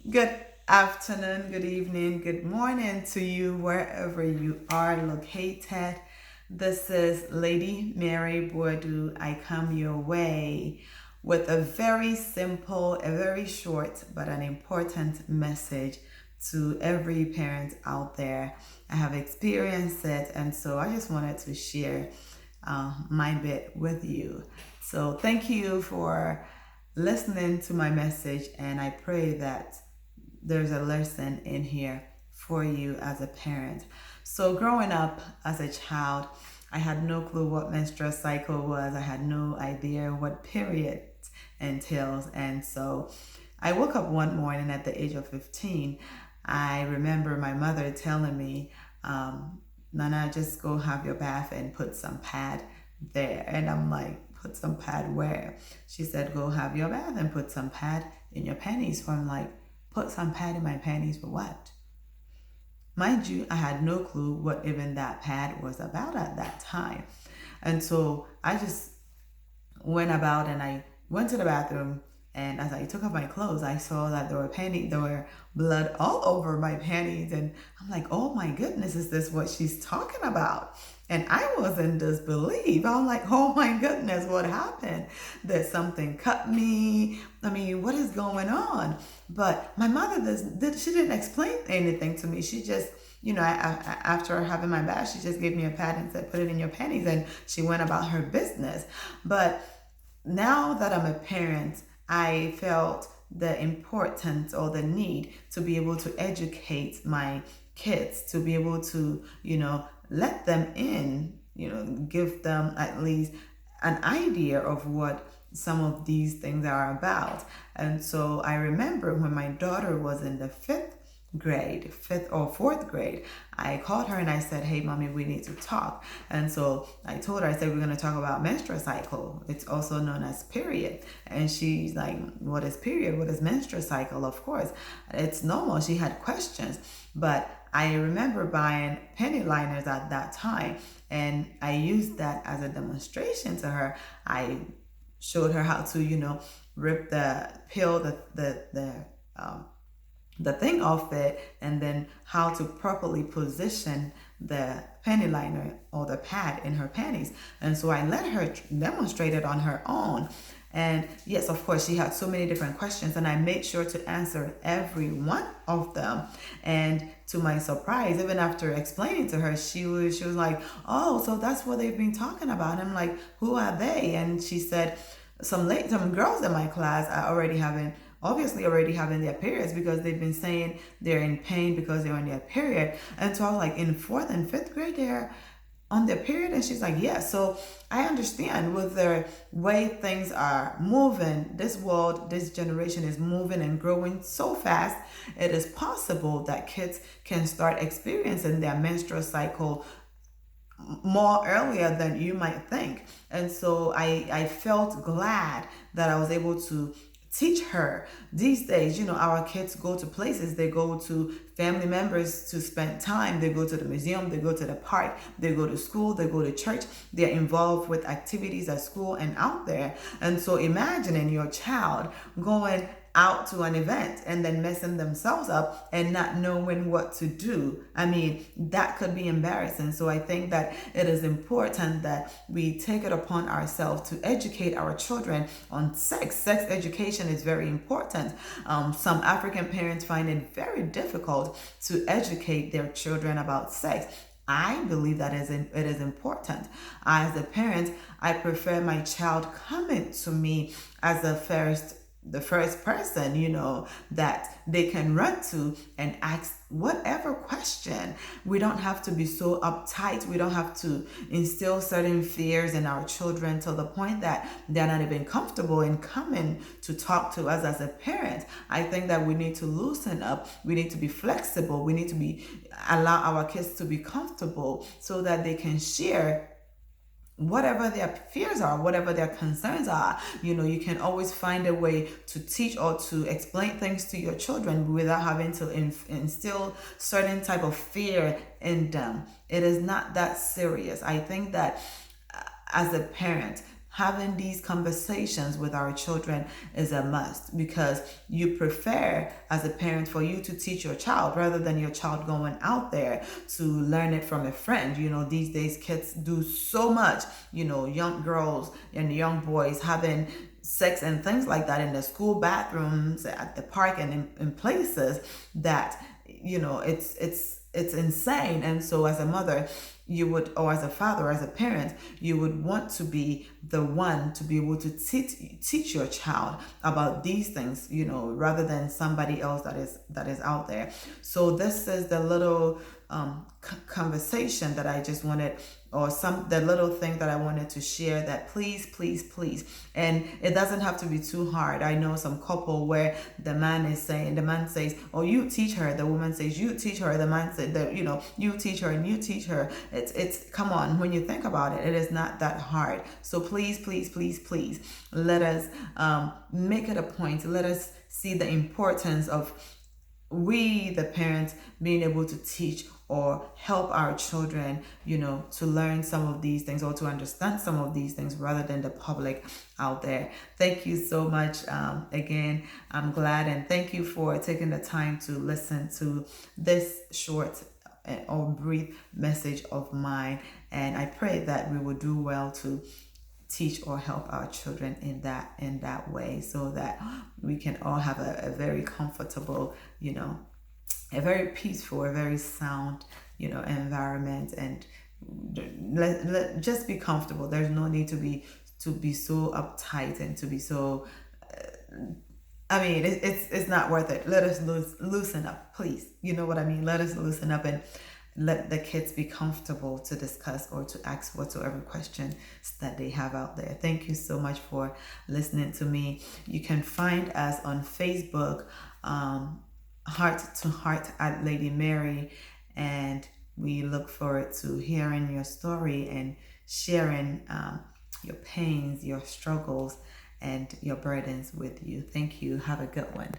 Good afternoon, good evening, good morning to you wherever you are located. This is Lady Mary Boadu. I come your way with a very simple, a very short, but an important message to every parent out there. I have experienced it, and so I just wanted to share my bit with you. So, thank you for listening to my message, and I pray that there's a lesson in here for you as a parent. So, growing up as a child, I had no clue what menstrual cycle was. I had no idea what period entails. And so, I woke up one morning at the age of 15. I remember my mother telling me, Nana, just go have your bath and put some pad there. And I'm like, put some pad where? She said, go have your bath and put some pad in your panties. So I'm like, put some pad in my panties for what? Mind you, I had no clue what even that pad was about at that time. And so I just went about and I went to the bathroom, and as I took off my clothes, I saw that there were blood all over my panties, and I'm like, oh my goodness, is this what she's talking about? And I was in disbelief. I'm like, oh my goodness, what happened? That something cut me. I mean, what is going on? But my mother she didn't explain anything to me. She just, after having my bath, she just gave me a pad and said, put it in your panties. And she went about her business. But now that I'm a parent, I felt the importance or the need to be able to educate my kids, to be able to, let them in, give them at least an idea of what some of these things are about. And so I remember when my daughter was in the fifth or fourth grade, I called her and I said, hey, mommy, we need to talk. And so I told her, I said, we're going to talk about menstrual cycle. It's also known as period. And she's like, what is period? What is menstrual cycle? Of course, it's normal. She had questions. But I remember buying penny liners at that time, and I used that as a demonstration to her. I showed her how to, rip um, the thing off it, and then how to properly position the penny liner or the pad in her panties. And so I let her demonstrate it on her own. And yes, of course, she had so many different questions, and I made sure to answer every one of them. And to my surprise, even after explaining to her, she was like, "Oh, so that's what they've been talking about." And I'm like, "Who are they?" And she said, some girls in my class are obviously already having their periods, because they've been saying they're in pain because they're on their period. And so I was like, in fourth and fifth grade, they're on their period? And she's like, yeah. So I understand with the way things are moving, this world, this generation is moving and growing so fast. It is possible that kids can start experiencing their menstrual cycle more earlier than you might think. And so I felt glad that I was able to teach her. These days, our kids go to places, they go to family members to spend time, they go to the museum, they go to the park, they go to school, they go to church, they're involved with activities at school and out there. And so imagining your child going out to an event and then messing themselves up and not knowing what to do. I mean, that could be embarrassing. So I think that it is important that we take it upon ourselves to educate our children on sex. Sex education is very important. Some African parents find it very difficult to educate their children about sex. I believe that it is important. As a parent, I prefer my child coming to me as the first person, that they can run to and ask whatever question. We don't have to be so uptight. We don't have to instill certain fears in our children to the point that they're not even comfortable in coming to talk to us as a parent. I think that we need to loosen up. We need to be flexible. We need to allow our kids to be comfortable so that they can share whatever their fears are, whatever their concerns are. You can always find a way to teach or to explain things to your children without having to instill certain type of fear in them. It is not that serious. I think that as a parent, having these conversations with our children is a must, because you prefer as a parent for you to teach your child rather than your child going out there to learn it from a friend. These days kids do so much, young girls and young boys having sex and things like that in the school bathrooms, at the park, and in places that it's insane. And so as a mother, you would, or as a father, or as a parent, you would want to be the one to be able to teach your child about these things, rather than somebody else that is out there. So this is the little conversation that I just wanted, or the little thing that I wanted to share, that please, please, please. And it doesn't have to be too hard. I know some couple where the man says, oh, you teach her. The woman says, you teach her. The man said that, you teach her and you teach her. It's come on, when you think about it, it is not that hard. So please, please, please, please, let us make it a point. Let us see the importance of we, the parents, being able to teach or help our children, to learn some of these things, or to understand some of these things, rather than the public out there. Thank you so much. Again, I'm glad, and thank you for taking the time to listen to this short or brief message of mine. And I pray that we will do well to teach or help our children in that way, so that we can all have a very comfortable, a very peaceful, a very sound, environment, and just be comfortable. There's no need to be so uptight and to be so. It's not worth it. Let us loosen up, please. You know what I mean? Let us loosen up and let the kids be comfortable to discuss or to ask whatsoever questions that they have out there. Thank you so much for listening to me. You can find us on Facebook, Heart to Heart at Lady Mary, and we look forward to hearing your story and sharing your pains, your struggles, and your burdens with you. Thank you. Have a good one.